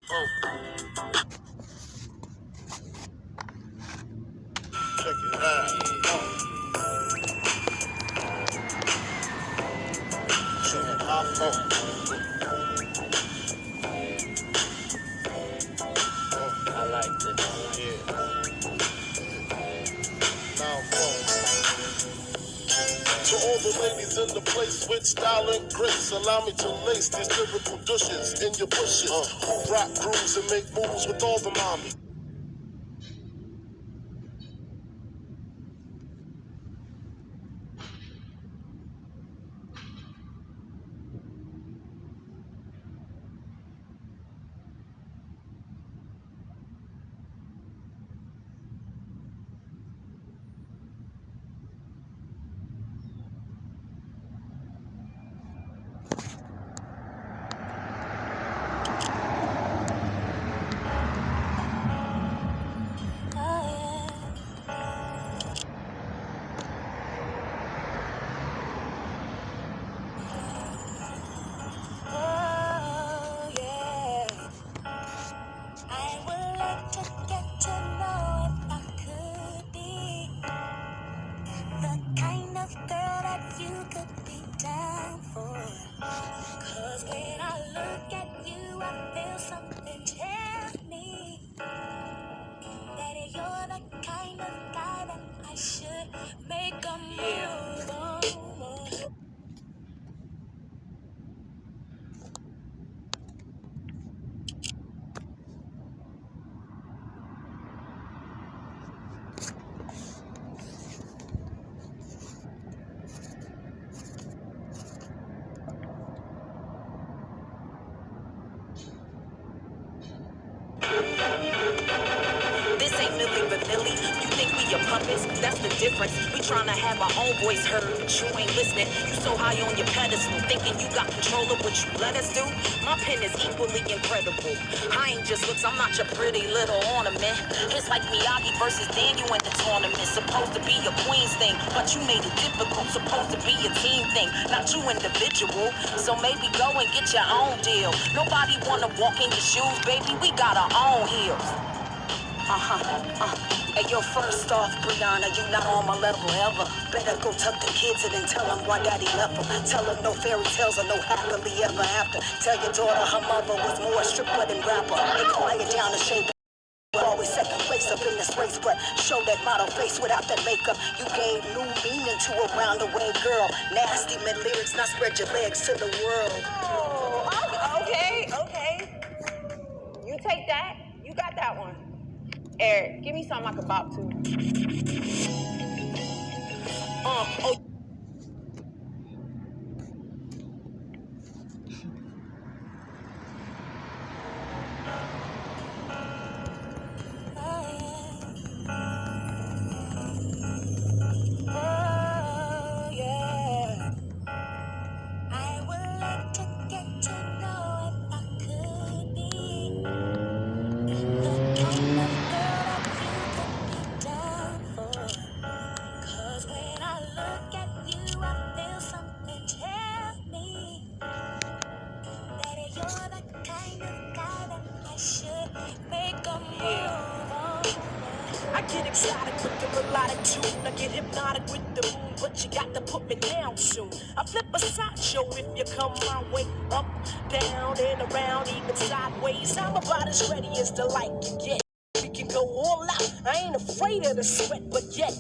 Check it out. Showing my phone. I like this. Yeah. Now phone. To all the ladies in the place with style and grace, allow me to lace these lyrical douches in your bushes. Who rock grooves and make moves with all the mommy. This ain't Milli Vanilli. You think we your puppets? That's the difference. We tryna have our own voice heard, but you ain't listening. You so high on your pedestal, thinking you got control of what you let us do. My pen is equally incredible. I ain't just looks, I'm not your pretty little ornament. It's like Miyagi versus Daniel in the tournament. Supposed to be a queen's thing, but you made it difficult. Supposed to be a team thing, not you individual. So maybe go and get your own deal. Nobody wanna walk in your shoes, baby. We got our own heels. Hey, yo, first off, Brianna, you not on my level ever. Better go tuck the kids in and tell them why daddy left them. Tell them no fairy tales or no happily ever after. Tell your daughter her mother was more stripper than rapper. They quiet down and shade. Always second place up in this race, but show that model face without that makeup. You gave new meaning to a roundaway girl. Nasty mid lyrics, now spread your legs to the world. Oh, okay. You take that. You got that one. Eric, give me something I can bop to. I get exotic with the melodic tune. I get hypnotic with the moon, but you got to put me down soon. I flip a sideshow if you come my way. Up, down, and around, even sideways. I'm about as ready as the light can get. We can go all out. I ain't afraid of the sweat, but yet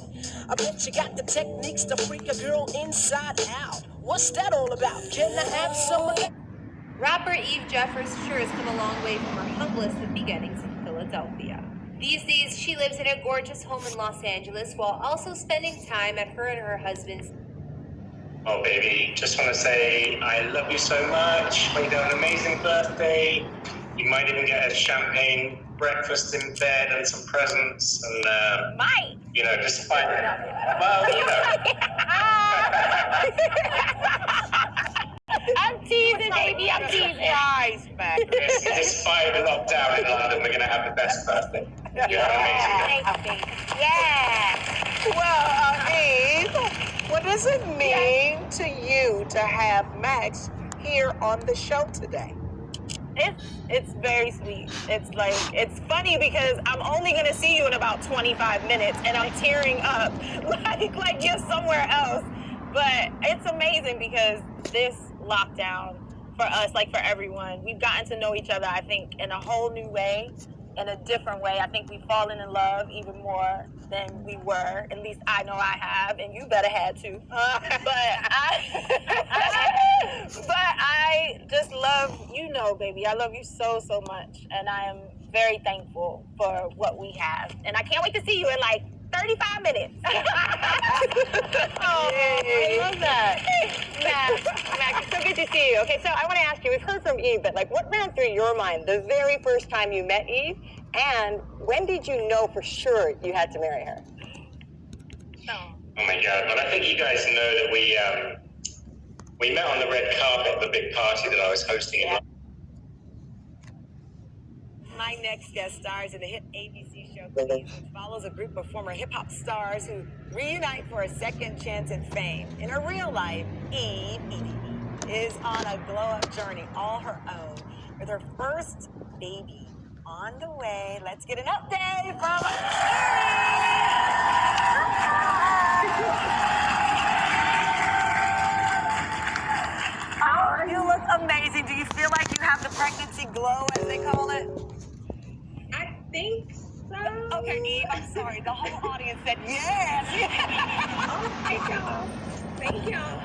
I bet you got the techniques to freak a girl inside out. What's that all about? Can I have some of that? Rapper Eve Jeffers sure has come a long way from her humblest of beginnings in Philadelphia. These days, she lives in a gorgeous home in Los Angeles while also spending time at her and her husband's. Oh, baby, just want to say I love you so much. Made an amazing birthday. You might even get a champagne breakfast in bed and some presents and, you know, just fight. Well, you know. I'm teasing, baby. I'm teasing. Surprise, man. Despite the lockdown in London, we're going to have the best birthday. You have an amazing day. Yeah. Well, Eve, what does it mean to you to have Max here on the show today? It's very sweet. It's like, it's funny because I'm only gonna see you in about 25 minutes and I'm tearing up like you're somewhere else. But it's amazing because this lockdown for us, like for everyone, we've gotten to know each other, I think, in a whole new way, in a different way. I think we've fallen in love even more than we were. At least I know I have, and you better had too. But I just love, baby, I love you so, so much. And I am very thankful for what we have. And I can't wait to see you in like 35 minutes. Oh, I love that. Mac, it's so good to see you. Okay, so I want to ask you, we've heard from Eve, but like what ran through your mind the very first time you met Eve? And when did you know for sure you had to marry her? Oh my God, well, I think you guys know that we met on the red carpet of a big party that I was hosting in London. My next guest stars in the hit ABC show Queens, which follows a group of former hip-hop stars who reunite for a second chance at fame. In her real life, Eve is on a glow-up journey all her own with her first baby on the way. Let's get an update from Oh, you look amazing. Do you feel like you have the pregnancy glow, as they call it? I think so. Okay, Eve, I'm sorry. The whole audience said yes. Oh, thank y'all. Thank y'all.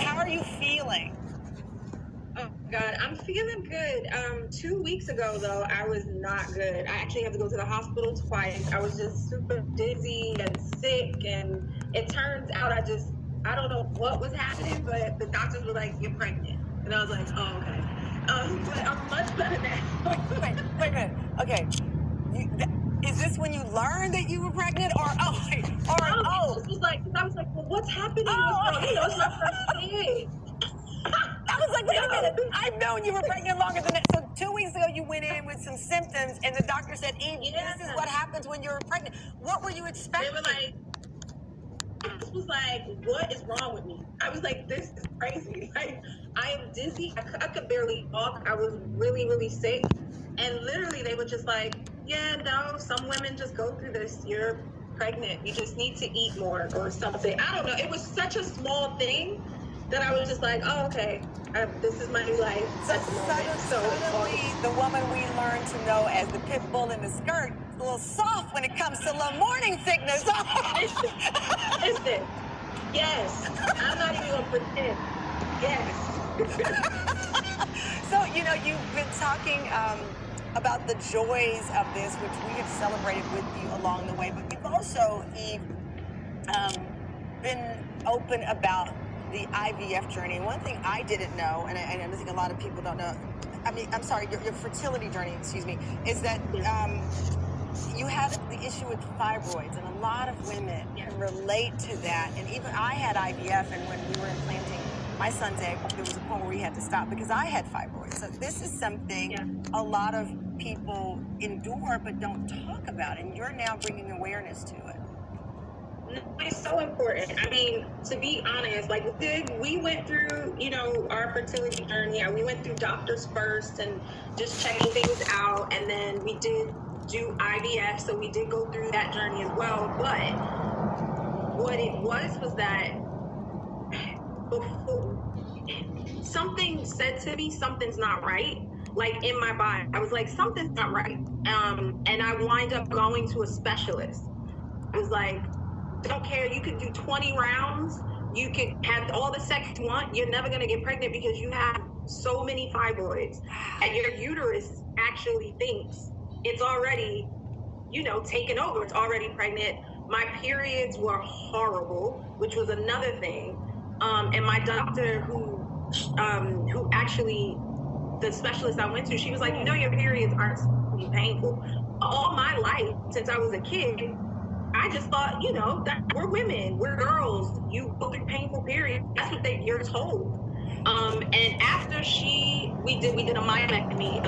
How are you feeling? Oh, God, I'm feeling good. 2 weeks ago, though, I was not good. I actually had to go to the hospital twice. I was just super dizzy and sick, and it turns out I don't know what was happening, but the doctors were like, you're pregnant. And I was like, oh, okay. But I'm much better now. Wait a minute. Okay. Is this when you learned that you were pregnant, or It was like, I was like, well, what's happening? It's my first kid. I was like, wait a minute. I've known you were pregnant longer than that. So 2 weeks ago, you went in with some symptoms, and the doctor said, Eve, this is what happens when you're pregnant. What were you expecting? They were like, I just was like, what is wrong with me? I was like, this is crazy. Like, I am dizzy. I could barely walk. I was really, really sick. And literally, they were just like, yeah, no, some women just go through this. You're pregnant. You just need to eat more or something. I don't know. It was such a small thing that I was just like, oh, okay. This is my new life. Suddenly, the woman we learned to know as the pit bull in the skirt, a little soft when it comes to the morning sickness. Listen, yes. I'm not even going to pretend. Yes. So, you've been talking about the joys of this, which we have celebrated with you along the way, but you've also, Eve, been open about the IVF journey. One thing I didn't know, and I think a lot of people don't know, your fertility journey, is that you had the issue with fibroids, and a lot of women can relate to that. And even I had IVF, and when we were implanting my son's egg, there was a point where we had to stop because I had fibroids. So this is something a lot of people endure but don't talk about, and you're now bringing awareness to it. It's so important. I mean, to be honest, like we went through, our fertility journey. We went through doctors first and just checking things out, and then we did do IVF, so we did go through that journey as well. But what it was that before something said to me, something's not right. Like in my body, I was like, something's not right. And I wind up going to a specialist. I was like, don't care, you could do 20 rounds, you could have all the sex you want, you're never gonna get pregnant because you have so many fibroids, and your uterus actually thinks it's already, taken over, it's already pregnant. My periods were horrible, which was another thing. And my doctor who actually, the specialist I went to, she was like, your periods aren't painful. All my life, since I was a kid, I just thought, that we're women, we're girls, you go through painful periods. That's what you're told. And after we did a myectomy